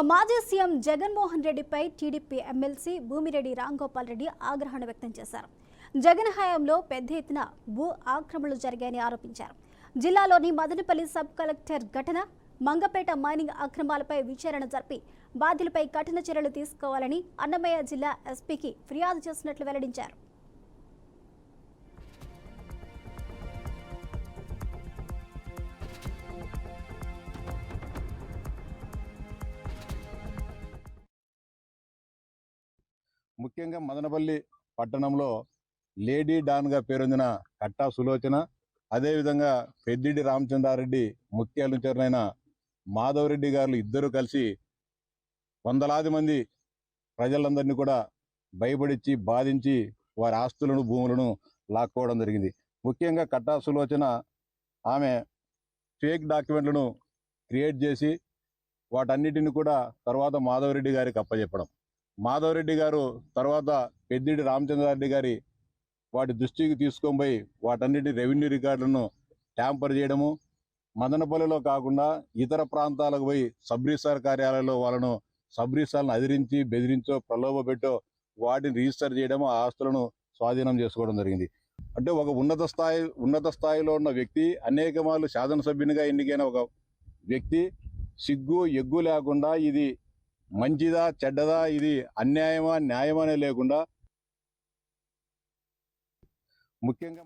మాజీ సీఎం జగన్మోహన్ రెడ్డిపై TDP MLC Bhumireddy Ramgopal Reddy ఆగ్రహం వ్యక్తం చేశారు. జగన్ హయాంలో పెద్ద ఎత్తున భూ ఆక్రమణలు జరిగాయని ఆరోపించారు. జిల్లాలోని మదనపల్లి సబ్ కలెక్టర్ ఘటన, మంగపేట మైనింగ్ అక్రమాలపై విచారణ జరిపి బాధ్యులపై కఠిన చర్యలు తీసుకోవాలని అన్నమయ్య జిల్లా ఎస్పీకి ఫిర్యాదు చేసినట్లు వెల్లడించారు. ముఖ్యంగా మదనపల్లి పట్టణంలో లేడీ డాన్గా పేరొందిన కట్టా సులోచన, అదేవిధంగా పెద్దిడి రామచంద్రారెడ్డి ముఖ్య అనుచరులైన మాధవరెడ్డి గారు ఇద్దరు కలిసి వందలాది మంది ప్రజలందరినీ కూడా భయపడించి బాధించి వారి ఆస్తులను భూములను లాక్కోవడం జరిగింది. ముఖ్యంగా కట్టా సులోచన ఆమె ఫేక్ డాక్యుమెంట్లను క్రియేట్ చేసి వాటన్నిటిని కూడా తర్వాత మాధవరెడ్డి గారికి అప్పచెప్పడం, మాధవరెడ్డి గారు తర్వాత పెద్దిడి రామచంద్రారెడ్డి గారి వాటి దృష్టికి తీసుకొని పోయి వాటన్నిటి రెవెన్యూ రికార్డులను ట్యాంపర్ చేయడము, మదనపల్లిలో కాకుండా ఇతర ప్రాంతాలకు పోయి సబ్ రిజిస్టార్ కార్యాలయంలో వాళ్ళను సబ్ రిజిస్టార్లను అదిరించి బెదిరించో ప్రలోభపెట్టో వాటిని రిజిస్టర్ చేయడము, ఆ ఆస్తులను స్వాధీనం చేసుకోవడం జరిగింది. అంటే ఒక ఉన్నత స్థాయిలో ఉన్న వ్యక్తి, అనేక మార్లు శాసనసభ్యునిగా ఎన్నికైన ఒక వ్యక్తి సిగ్గు ఎగ్గు లేకుండా ఇది మంచిదా చెడ్డదా, ఇది అన్యాయమా న్యాయమనే లేకుండా ముఖ్యంగా